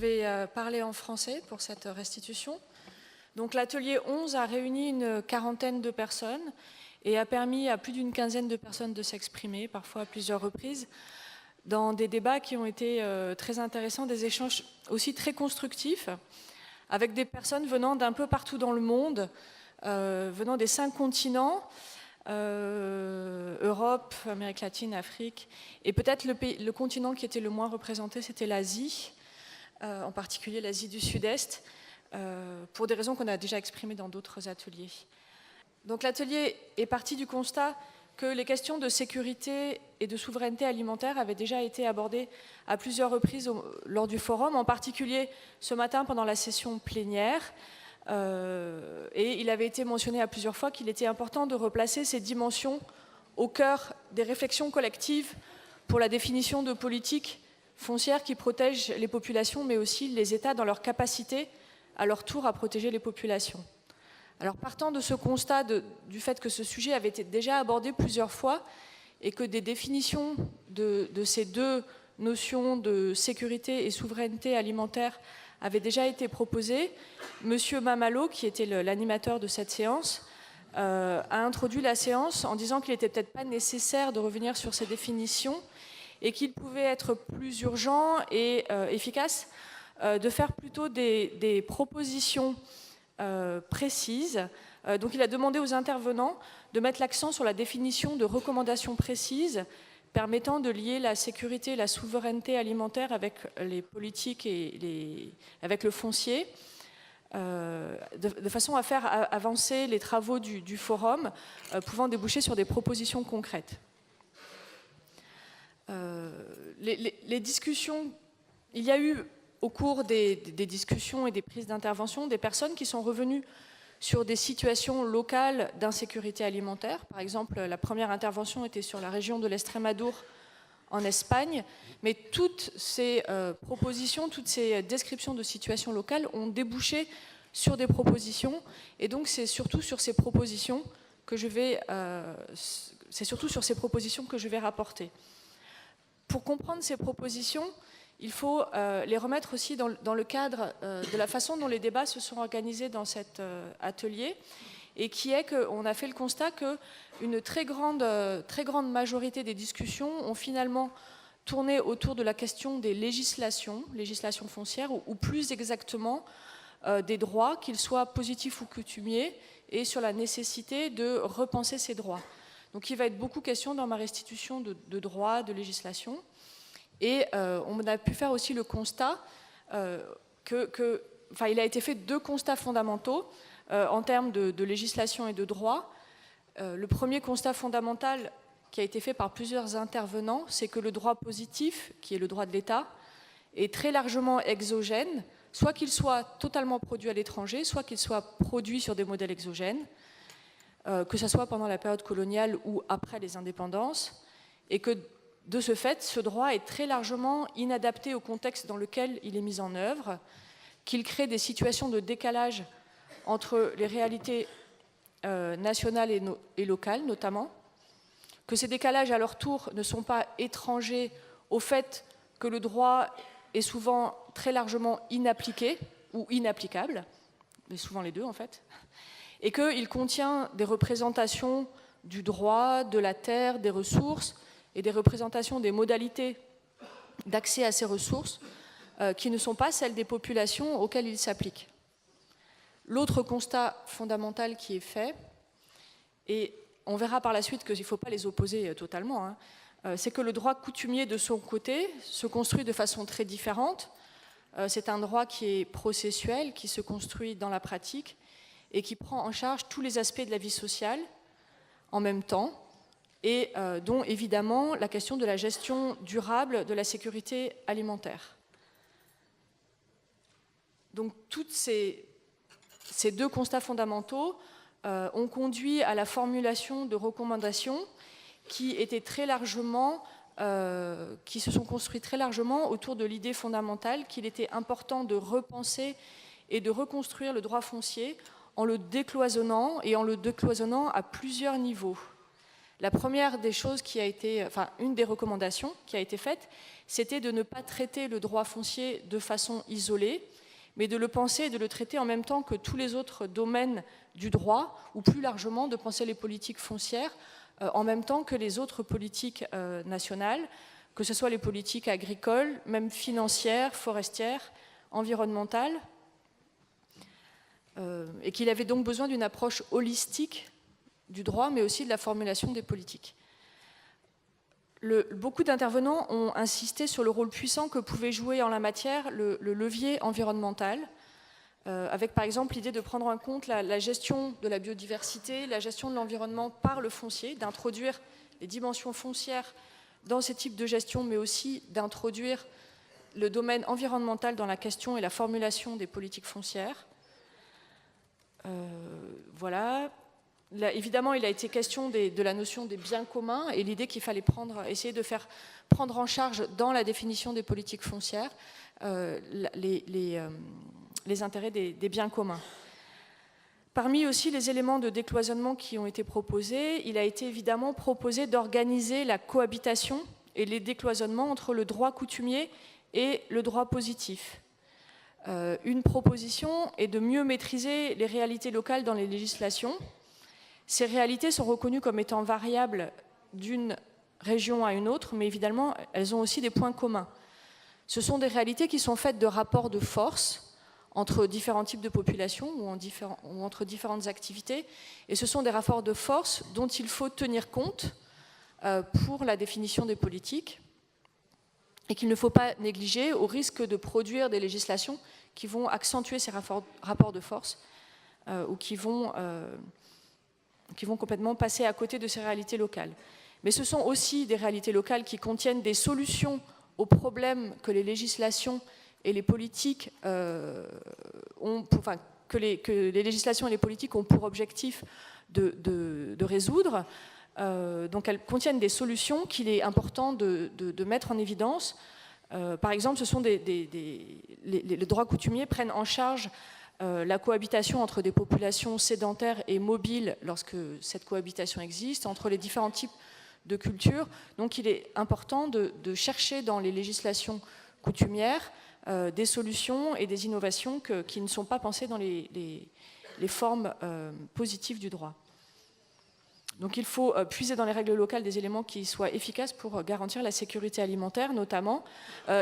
vais parler en français pour cette restitution. Donc l'atelier 11 a réuni une quarantaine de personnes et a permis à plus d'une quinzaine de personnes de s'exprimer, parfois à plusieurs reprises, dans des débats qui ont été très intéressants, des échanges aussi très constructifs, avec des personnes venant d'un peu partout dans le monde, venant des 5 continents, Europe, Amérique latine, Afrique, et peut-être le continent qui était le moins représenté, c'était l'Asie, en particulier l'Asie du Sud-Est, pour des raisons qu'on a déjà exprimées dans d'autres ateliers. Donc l'atelier est parti du constat que les questions de sécurité et de souveraineté alimentaire avaient déjà été abordées à plusieurs reprises lors du forum, en particulier ce matin pendant la session plénière. Et il avait été mentionné à plusieurs fois qu'il était important de replacer ces dimensions au cœur des réflexions collectives pour la définition de politiques foncières qui protègent les populations, mais aussi les États dans leur capacité, à leur tour, à protéger les populations. Alors, partant de ce constat du fait que ce sujet avait été déjà abordé plusieurs fois et que des définitions de ces deux notions de sécurité et souveraineté alimentaire avaient déjà été proposées, M. Mamalo, qui était l'animateur de cette séance, a introduit la séance en disant qu'il n'était peut-être pas nécessaire de revenir sur ces définitions et qu'il pouvait être plus urgent et efficace de faire plutôt des propositions précises. Donc il a demandé aux intervenants de mettre l'accent sur la définition de recommandations précises permettant de lier la sécurité et la souveraineté alimentaire avec les politiques et avec le foncier, de façon à faire avancer les travaux du forum, pouvant déboucher sur des propositions concrètes. Les discussions, il y a eu au cours des discussions et des prises d'intervention des personnes qui sont revenues sur des situations locales d'insécurité alimentaire. Par exemple, la première intervention était sur la région de l'Estrémadure en Espagne, mais toutes ces propositions, toutes ces descriptions de situations locales ont débouché sur des propositions, et donc c'est surtout sur ces propositions que je vais, rapporter. Pour comprendre ces propositions, il faut les remettre aussi dans le cadre de la façon dont les débats se sont organisés dans cet atelier, et qui est qu'on a fait le constat qu'une très grande majorité des discussions ont finalement tourné autour de la question des législations foncières, ou plus exactement des droits, qu'ils soient positifs ou coutumiers, et sur la nécessité de repenser ces droits. Donc il va être beaucoup question dans ma restitution de droits, de législation. Et on a pu faire aussi le constat il a été fait 2 constats fondamentaux en termes de législation et de droit. Le premier constat fondamental qui a été fait par plusieurs intervenants, c'est que le droit positif, qui est le droit de l'État, est très largement exogène, soit qu'il soit totalement produit à l'étranger, soit qu'il soit produit sur des modèles exogènes, que ce soit pendant la période coloniale ou après les indépendances, et que de ce fait, ce droit est très largement inadapté au contexte dans lequel il est mis en œuvre, qu'il crée des situations de décalage entre les réalités nationales et locales notamment, que ces décalages à leur tour ne sont pas étrangers au fait que le droit est souvent très largement inappliqué ou inapplicable, mais souvent les deux en fait, et qu'il contient des représentations du droit, de la terre, des ressources, et des représentations des modalités d'accès à ces ressources qui ne sont pas celles des populations auxquelles il s'applique. L'autre constat fondamental qui est fait, et on verra par la suite qu'il ne faut pas les opposer totalement, c'est que le droit coutumier de son côté se construit de façon très différente. C'est un droit qui est processuel, qui se construit dans la pratique et qui prend en charge tous les aspects de la vie sociale en même temps, et dont évidemment la question de la gestion durable de la sécurité alimentaire. Donc tous ces 2 constats fondamentaux ont conduit à la formulation de recommandations qui se sont construites très largement autour de l'idée fondamentale qu'il était important de repenser et de reconstruire le droit foncier en le décloisonnant, et en le décloisonnant à plusieurs niveaux. La première des choses qui a été, enfin une des recommandations qui a été faite, c'était de ne pas traiter le droit foncier de façon isolée, mais de le penser et de le traiter en même temps que tous les autres domaines du droit, ou plus largement de penser les politiques foncières en même temps que les autres politiques nationales, que ce soit les politiques agricoles, même financières, forestières, environnementales, et qu'il avait donc besoin d'une approche holistique du droit, mais aussi de la formulation des politiques. Beaucoup d'intervenants ont insisté sur le rôle puissant que pouvait jouer en la matière le levier environnemental, avec par exemple l'idée de prendre en compte la gestion de la biodiversité, la gestion de l'environnement par le foncier, d'introduire les dimensions foncières dans ces types de gestion, mais aussi d'introduire le domaine environnemental dans la question et la formulation des politiques foncières. Voilà. Là, évidemment, il a été question de la notion des biens communs et l'idée qu'il fallait essayer de faire prendre en charge dans la définition des politiques foncières les intérêts des biens communs. Parmi aussi les éléments de décloisonnement qui ont été proposés, il a été évidemment proposé d'organiser la cohabitation et les décloisonnements entre le droit coutumier et le droit positif. Une proposition est de mieux maîtriser les réalités locales dans les législations. Ces réalités sont reconnues comme étant variables d'une région à une autre, mais évidemment, elles ont aussi des points communs. Ce sont des réalités qui sont faites de rapports de force entre différents types de populations ou entre différentes activités, et ce sont des rapports de force dont il faut tenir compte pour la définition des politiques, et qu'il ne faut pas négliger au risque de produire des législations qui vont accentuer ces rapports de force ou qui vont complètement passer à côté de ces réalités locales. Mais ce sont aussi des réalités locales qui contiennent des solutions aux problèmes que les législations et les politiques que les législations et les politiques ont pour objectif de résoudre. Donc elles contiennent des solutions qu'il est important de mettre en évidence. Par exemple, les droits coutumiers prennent en charge la cohabitation entre des populations sédentaires et mobiles lorsque cette cohabitation existe, entre les différents types de cultures. Donc il est important de chercher dans les législations coutumières des solutions et des innovations qui ne sont pas pensées dans les formes positives du droit. Donc il faut puiser dans les règles locales des éléments qui soient efficaces pour garantir la sécurité alimentaire notamment.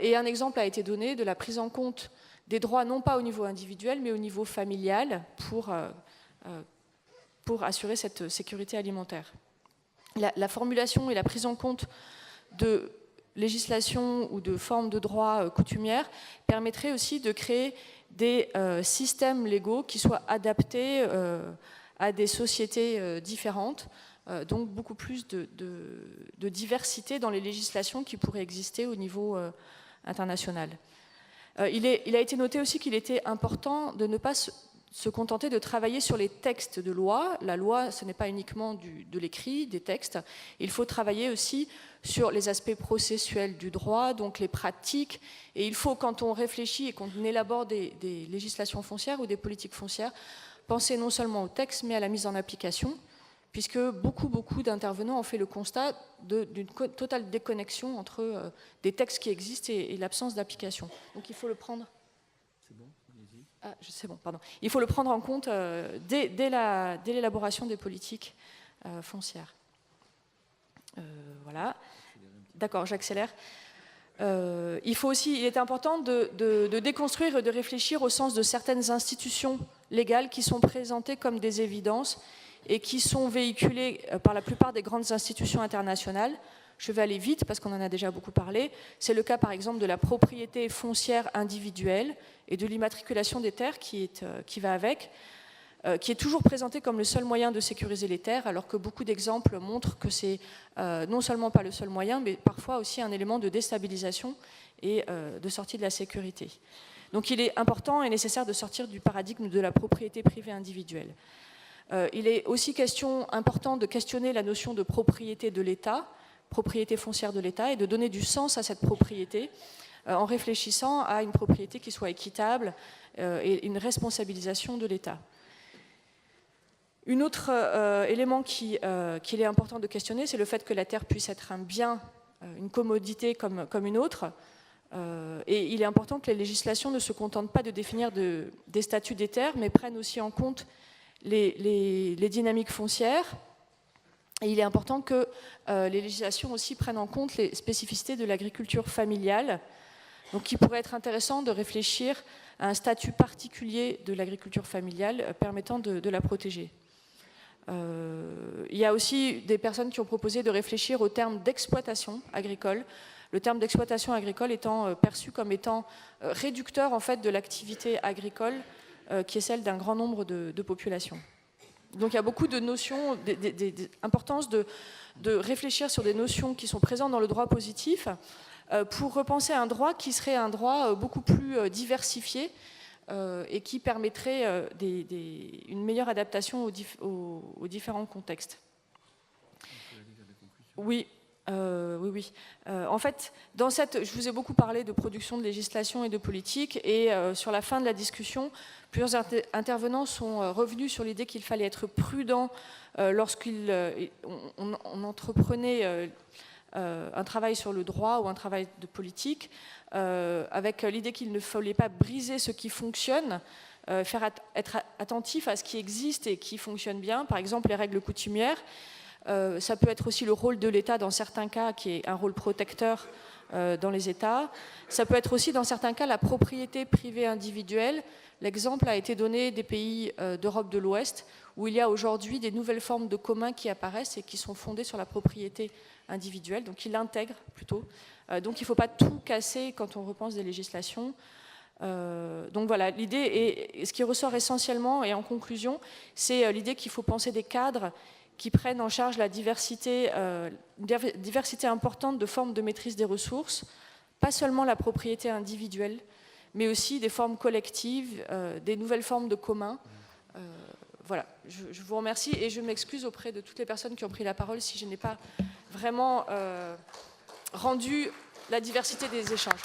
Et un exemple a été donné de la prise en compte des droits non pas au niveau individuel mais au niveau familial pour assurer cette sécurité alimentaire. La formulation et la prise en compte de législation ou de formes de droit coutumières permettrait aussi de créer des systèmes légaux qui soient adaptés à des sociétés différentes, donc beaucoup plus de diversité dans les législations qui pourraient exister au niveau international. Il a été noté aussi qu'il était important de ne pas se contenter de travailler sur les textes de loi. La loi, ce n'est pas uniquement de l'écrit, des textes. Il faut travailler aussi sur les aspects processuels du droit, donc les pratiques. Et il faut, quand on réfléchit et qu'on élabore des législations foncières ou des politiques foncières, penser non seulement au texte, mais à la mise en application, puisque beaucoup d'intervenants ont fait le constat d'une totale déconnexion entre des textes qui existent et l'absence d'application. Donc il faut le prendre. C'est bon, allez-y. Ah, c'est bon, pardon. Il faut le prendre en compte dès l'élaboration des politiques foncières. Voilà. D'accord, j'accélère. Il est important de déconstruire et de réfléchir au sens de certaines institutions légales qui sont présentées comme des évidences et qui sont véhiculées par la plupart des grandes institutions internationales. Je vais aller vite parce qu'on en a déjà beaucoup parlé. C'est le cas par exemple de la propriété foncière individuelle et de l'immatriculation des terres qui va avec, qui est toujours présentée comme le seul moyen de sécuriser les terres, alors que beaucoup d'exemples montrent que c'est non seulement pas le seul moyen, mais parfois aussi un élément de déstabilisation et de sortie de la sécurité. Donc il est important et nécessaire de sortir du paradigme de la propriété privée individuelle. Il est aussi important de questionner la notion de propriété de l'État, propriété foncière de l'État, et de donner du sens à cette propriété en réfléchissant à une propriété qui soit équitable et une responsabilisation de l'État. Un autre élément qu'il est important de questionner, c'est le fait que la terre puisse être un bien, une commodité comme une autre. Et il est important que les législations ne se contentent pas de définir des statuts des terres, mais prennent aussi en compte les dynamiques foncières. Et il est important que les législations aussi prennent en compte les spécificités de l'agriculture familiale. Donc il pourrait être intéressant de réfléchir à un statut particulier de l'agriculture familiale permettant de la protéger. Il y a aussi des personnes qui ont proposé de réfléchir au terme d'exploitation agricole, le terme d'exploitation agricole étant perçu comme étant réducteur en fait, de l'activité agricole qui est celle d'un grand nombre de populations. Donc il y a beaucoup de notions, d'importance de réfléchir sur des notions qui sont présentes dans le droit positif pour repenser un droit qui serait un droit beaucoup plus diversifié et qui permettrait une meilleure adaptation aux différents contextes. Oui. Oui. En fait, je vous ai beaucoup parlé de production de législation et de politique, et sur la fin de la discussion, plusieurs intervenants sont revenus sur l'idée qu'il fallait être prudent lorsqu'on entreprenait un travail sur le droit ou un travail de politique, avec l'idée qu'il ne fallait pas briser ce qui fonctionne, être attentif à ce qui existe et qui fonctionne bien, par exemple les règles coutumières. Ça peut être aussi le rôle de l'État dans certains cas, qui est un rôle protecteur dans les États. Ça peut être aussi dans certains cas la propriété privée individuelle. L'exemple a été donné des pays d'Europe de l'Ouest, où il y a aujourd'hui des nouvelles formes de communs qui apparaissent et qui sont fondées sur la propriété individuelle, donc qui l'intègrent plutôt. Donc il ne faut pas tout casser quand on repense des législations. Donc voilà, l'idée, et ce qui ressort essentiellement et en conclusion, c'est l'idée qu'il faut penser des cadres qui prennent en charge la diversité importante de formes de maîtrise des ressources, pas seulement la propriété individuelle, mais aussi des formes collectives, des nouvelles formes de communs. Voilà, je vous remercie et je m'excuse auprès de toutes les personnes qui ont pris la parole si je n'ai pas vraiment rendu la diversité des échanges.